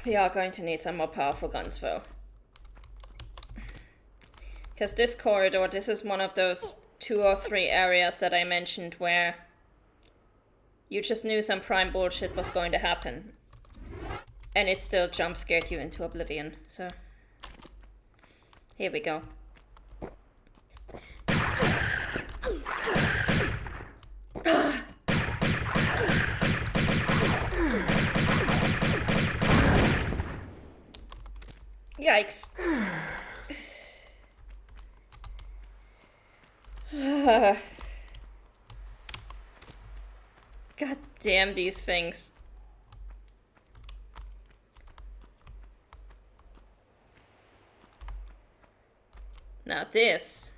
We are going to need some more powerful guns though. Because this corridor, this is one of those 2 or 3 areas that I mentioned where you just knew some prime bullshit was going to happen. And it still jump scared you into oblivion, so... Here we go. Yikes. God damn these things. Now this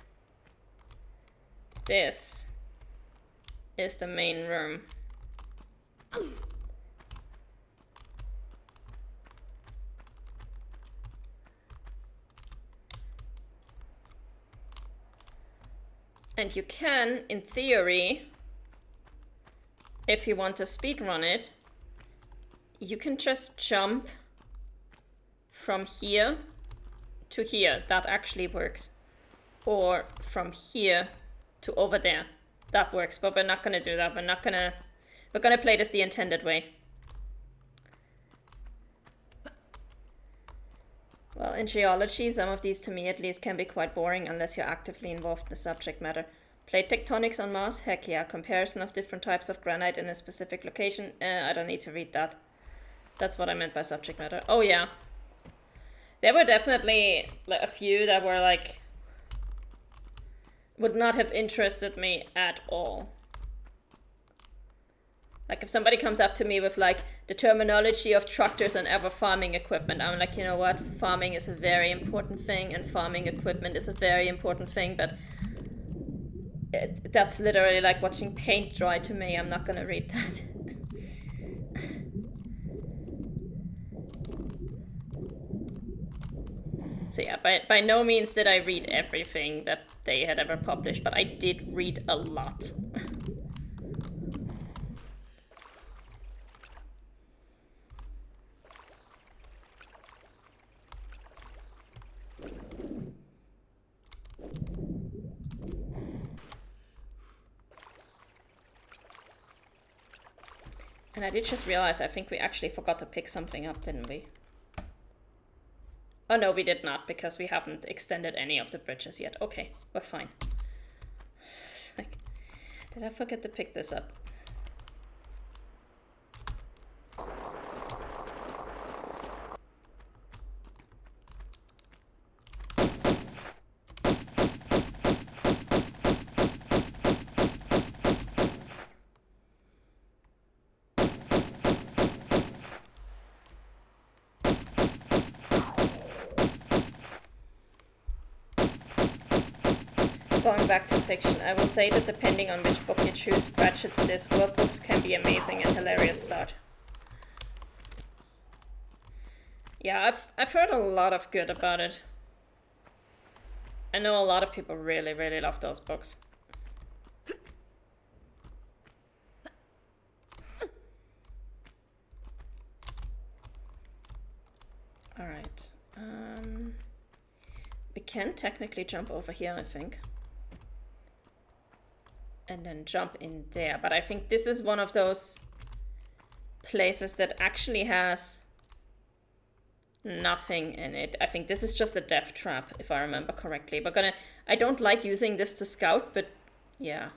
is the main room. And you can, in theory, if you want to speedrun it, you can just jump from here to here. That actually works. Or from here to over there. That works, but we're not gonna do that. We're gonna play this the intended way. Well, in geology, some of these, to me at least, can be quite boring unless you're actively involved in the subject matter. Plate tectonics on Mars? Heck yeah. Comparison of different types of granite in a specific location? I don't need to read that. That's what I meant by subject matter. Oh yeah. There were definitely a few that were like... would not have interested me at all. Like if somebody comes up to me with like the terminology of tractors and other farming equipment, I'm like, you know what? Farming is a very important thing and farming equipment is a very important thing, but that's literally like watching paint dry to me. I'm not gonna read that. So yeah, by no means did I read everything that they had ever published, but I did read a lot. And I did just realize, I think we actually forgot to pick something up, didn't we? Oh no, we did not, because we haven't extended any of the bridges yet. Okay, we're fine. Like, did I forget to pick this up? Going back to fiction, I will say that depending on which book you choose, Pratchett's Discworld books can be amazing and hilarious start. Yeah, I've heard a lot of good about it. I know a lot of people really, really love those books. Alright. We can technically jump over here, I think. And then jump in there. But I think this is one of those places that actually has nothing in it. I think this is just a death trap, if I remember correctly. I don't like using this to scout, but yeah.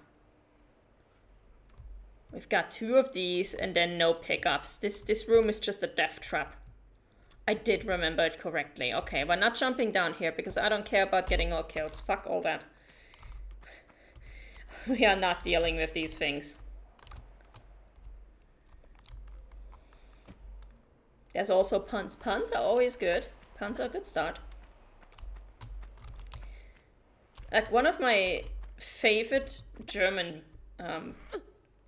We've got 2 of these and then no pickups. This room is just a death trap. I did remember it correctly. Okay, we're not jumping down here because I don't care about getting all kills. Fuck all that. We are not dealing with these things. There's also puns. Puns are always good. Puns are a good start. Like one of my favorite German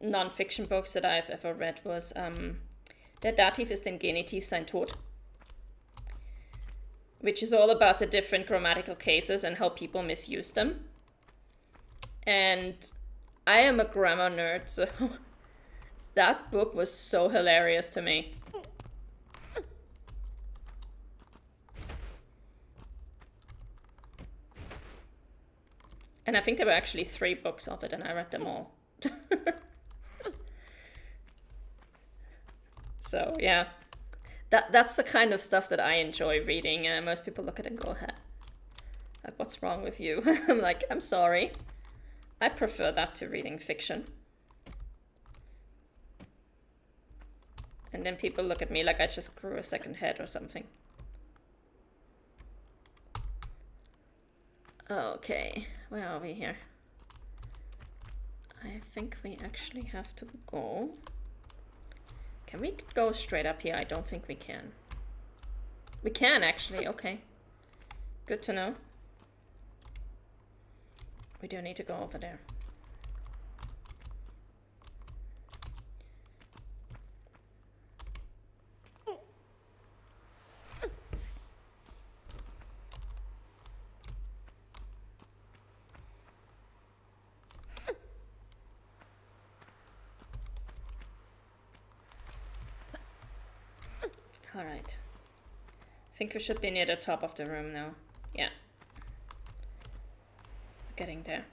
non-fiction books that I've ever read was Der Dativ ist im Genitiv sein Tod, which is all about the different grammatical cases and how people misuse them. And I am a grammar nerd, so that book was so hilarious to me. And I think there were actually 3 books of it, and I read them all. So, yeah. That's the kind of stuff that I enjoy reading. Most people look at it and go, huh, like, what's wrong with you? I'm like, I'm sorry. I prefer that to reading fiction. And then people look at me like I just grew a second head or something. Okay, where are we here? I think we actually have to go. Can we go straight up here? I don't think we can. We can actually, okay. Good to know. We do need to go over there. All right. I think we should be near the top of the room now. Yeah. Getting there.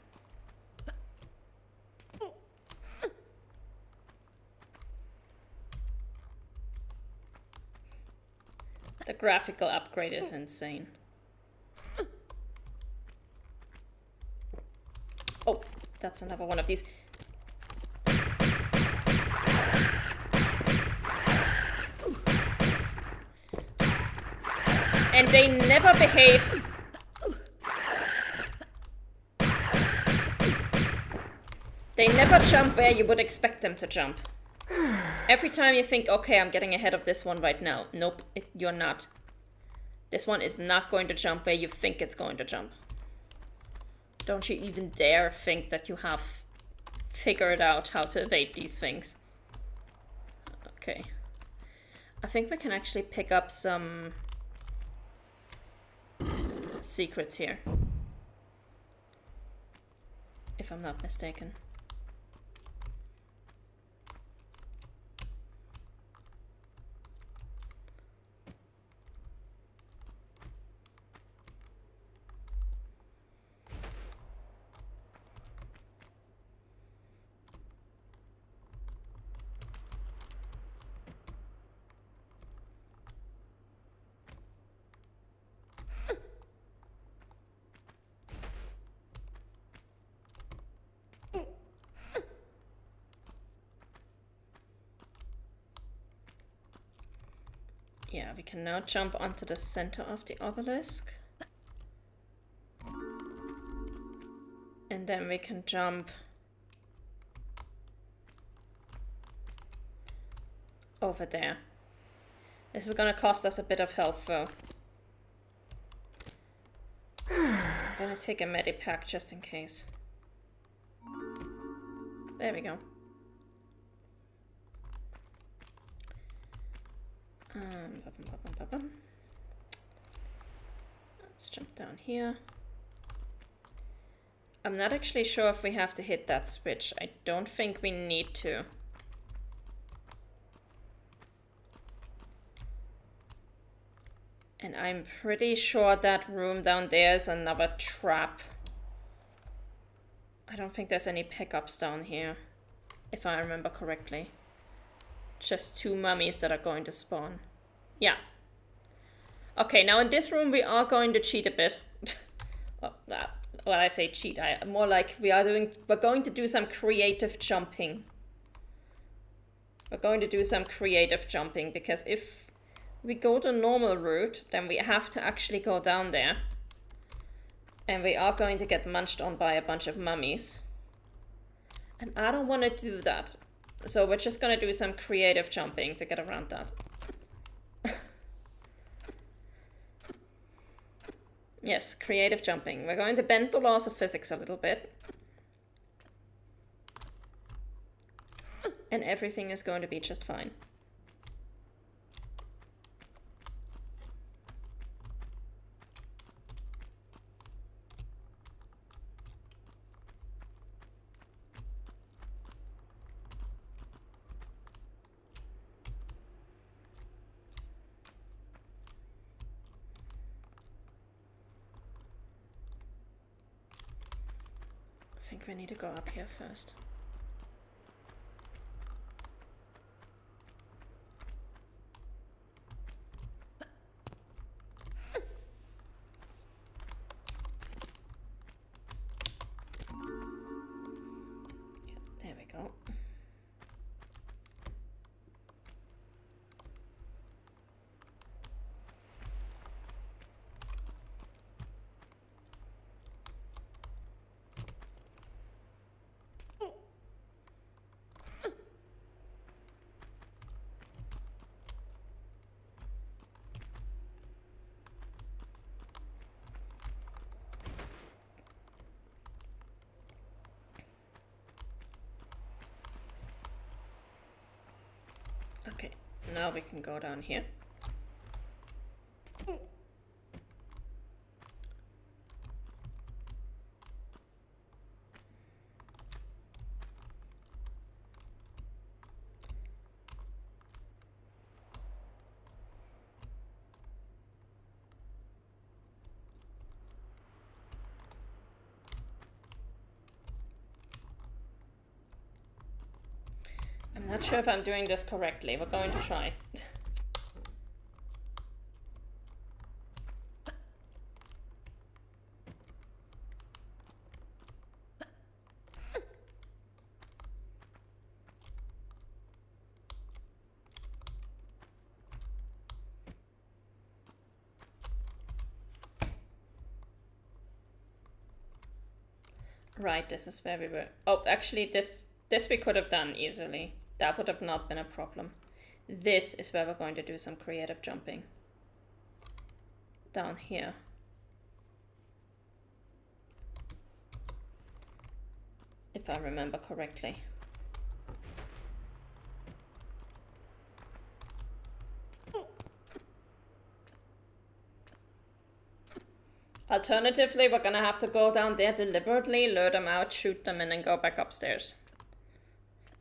The graphical upgrade is insane. Oh, that's another one of these. And they never behave. They never jump where you would expect them to jump. Every time you think, okay, I'm getting ahead of this one right now. Nope, you're not. This one is not going to jump where you think it's going to jump. Don't you even dare think that you have figured out how to evade these things. Okay. I think we can actually pick up some secrets here, if I'm not mistaken. Yeah, we can now jump onto the center of the obelisk. And then we can jump over there. This is gonna cost us a bit of health though. I'm gonna take a medipack just in case. There we go. Let's jump down here. I'm not actually sure if we have to hit that switch. I don't think we need to. And I'm pretty sure that room down there is another trap. I don't think there's any pickups down here, if I remember correctly. Just 2 mummies that are going to spawn. Yeah. Okay, now in this room we are going to cheat a bit. Well, I say cheat. More like we're going to do some creative jumping. We're going to do some creative jumping because if we go the normal route, then we have to actually go down there. And we are going to get munched on by a bunch of mummies. And I don't want to do that. So we're just going to do some creative jumping to get around that. Yes, creative jumping. We're going to bend the laws of physics a little bit. And everything is going to be just fine. think we need to go up here first. Yeah, there we go. Okay, now we can go down here. I'm not sure if I'm doing this correctly. We're going to try. Right, this is where we were. Oh, actually, this we could have done easily. That would have not been a problem. This is where we're going to do some creative jumping. Down here. If I remember correctly. Alternatively, we're gonna have to go down there deliberately, lure them out, shoot them, and then go back upstairs.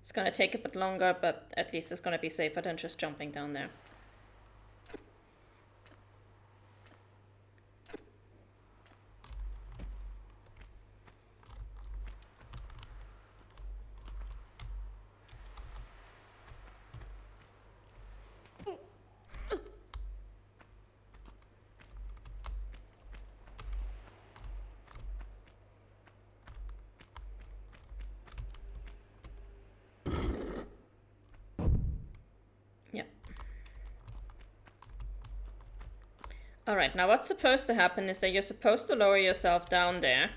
It's gonna take a bit longer, but at least it's gonna be safer than just jumping down there. Alright, now what's supposed to happen is that you're supposed to lower yourself down there,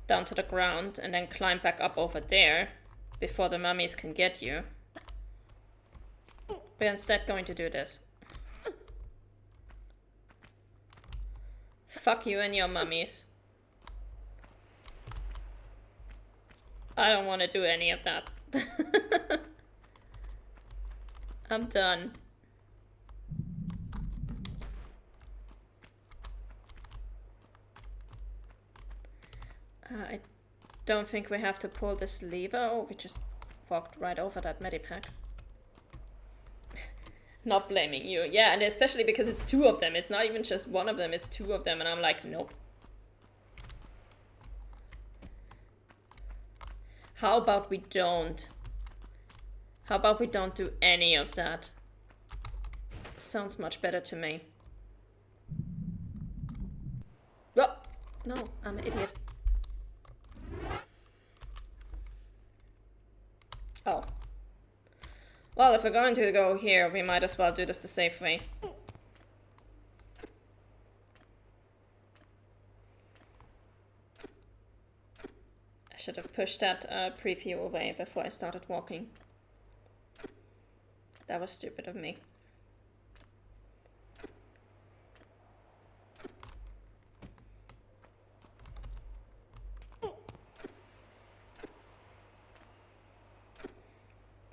down to the ground, and then climb back up over there before the mummies can get you. We're instead going to do this. Fuck you and your mummies. I don't want to do any of that. I'm done. I don't think we have to pull this lever. Oh, we just walked right over that medipack. Not blaming you. Yeah, and especially because it's two of them. It's not even just one of them, it's two of them. And I'm like, nope. How about we don't? How about we don't do any of that? Sounds much better to me. Oh, no, I'm an idiot. Oh. Well, if we're going to go here, we might as well do this the safe way. I should have pushed that preview away before I started walking. That was stupid of me.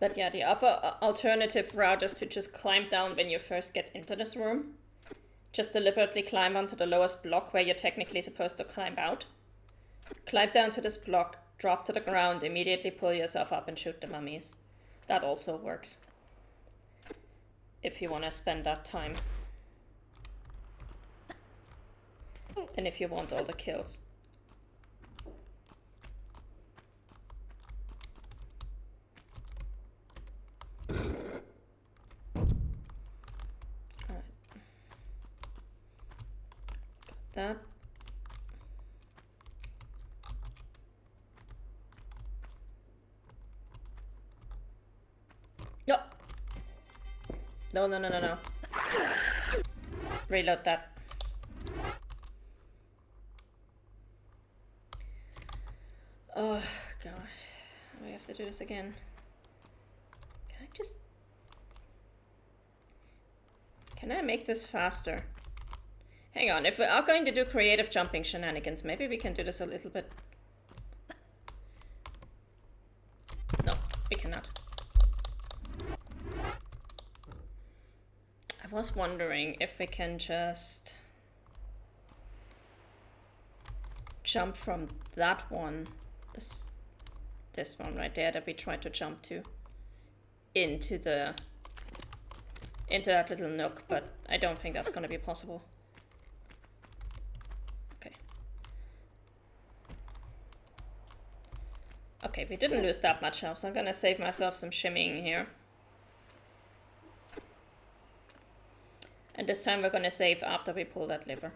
But yeah, the other alternative route is to just climb down when you first get into this room. Just deliberately climb onto the lowest block where you're technically supposed to climb out. Climb down to this block, drop to the ground, immediately pull yourself up and shoot the mummies. That also works. If you want to spend that time. And if you want all the kills. that. No. No, no, no, no, no. Reload that. Oh, God. We have to do this again. Can I just... Can I make this faster? Hang on, if we are going to do creative jumping shenanigans, maybe we can do this a little bit... No, we cannot. I was wondering if we can just jump from that one, this one right there that we tried to jump to, into that little nook, but I don't think that's gonna be possible. Okay. Okay, we didn't lose that much health, so I'm gonna save myself some shimmying here. And this time we're gonna save after we pull that lever.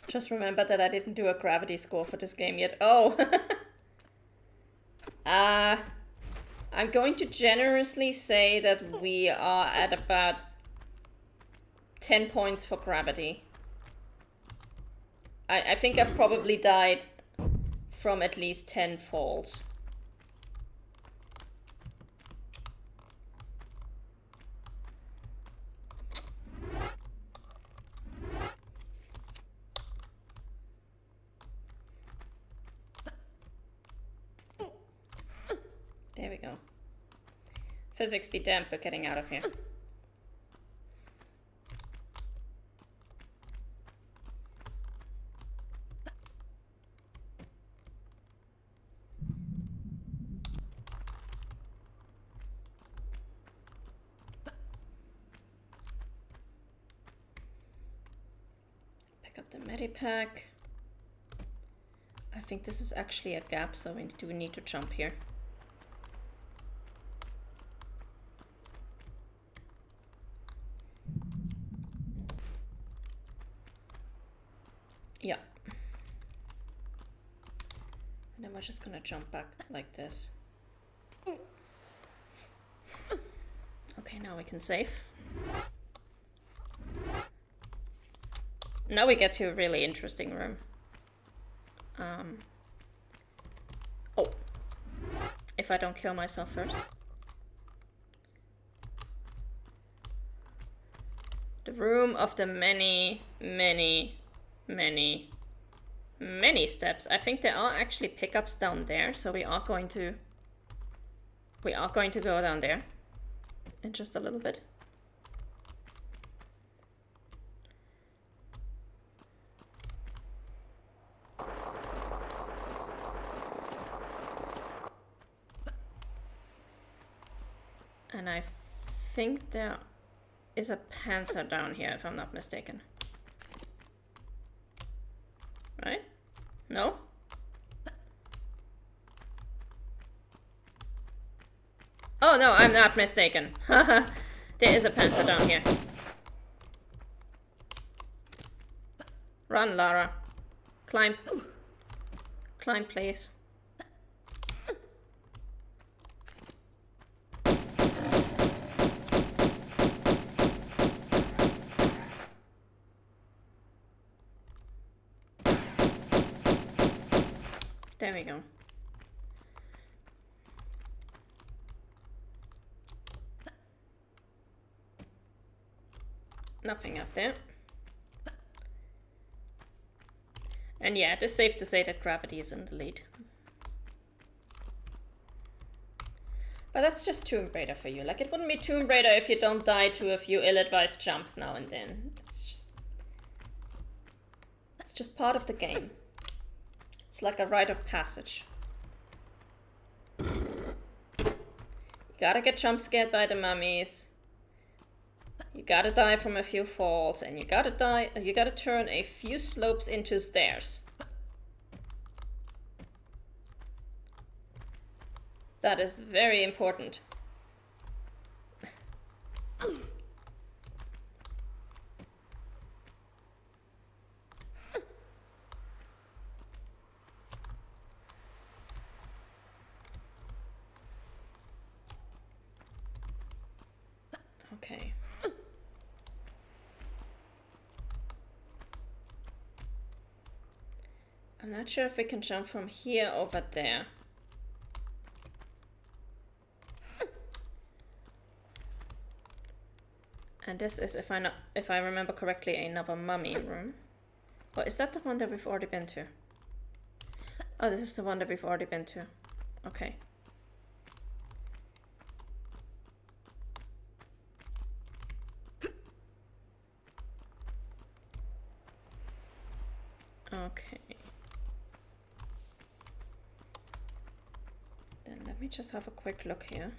Just remember that I didn't do a gravity score for this game yet. Oh! I'm going to generously say that we are at about 10 points for gravity. I think I've probably died from at least 10 falls. There we go. Physics be damned, we're getting out of here. Pick up the medipack. I think this is actually a gap, so we need to jump here. Yeah. And then we're just gonna jump back like this. Okay, now we can save. Now we get to a really interesting room. Oh. If I don't kill myself first. The room of the many steps. I think there are actually pickups down there, so we are going to go down there in just a little bit. And I think there is a panther down here, if I'm not mistaken. Right? No? Oh no, I'm not mistaken. Haha, there is a panther down here. Run, Lara. Climb. Climb, please. There we go. Nothing up there. And yeah, it is safe to say that gravity is in the lead. But that's just Tomb Raider for you. Like, it wouldn't be Tomb Raider if you don't die to a few ill-advised jumps now and then. It's just part of the game. It's like a rite of passage. You gotta get jump scared by the mummies. You gotta die from a few falls, and you gotta turn a few slopes into stairs. That is very important. Okay. I'm not sure if we can jump from here over there. And this is, if I remember correctly, another mummy room. Or is that the one that we've already been to? Oh, this is the one that we've already been to. Okay. Okay. Then let me just have a quick look here.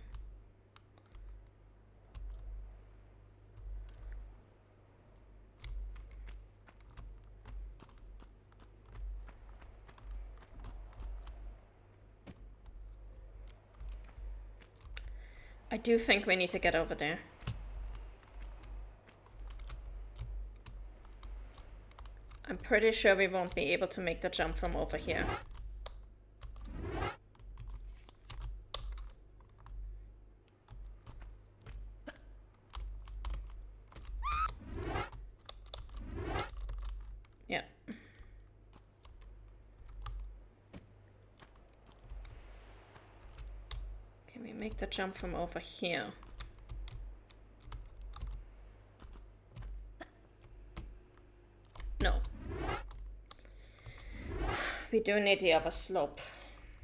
I do think we need to get over there. I'm pretty sure we won't be able to make the jump from over here. Yeah. Can we make the jump from over here? No. We do need the other slope.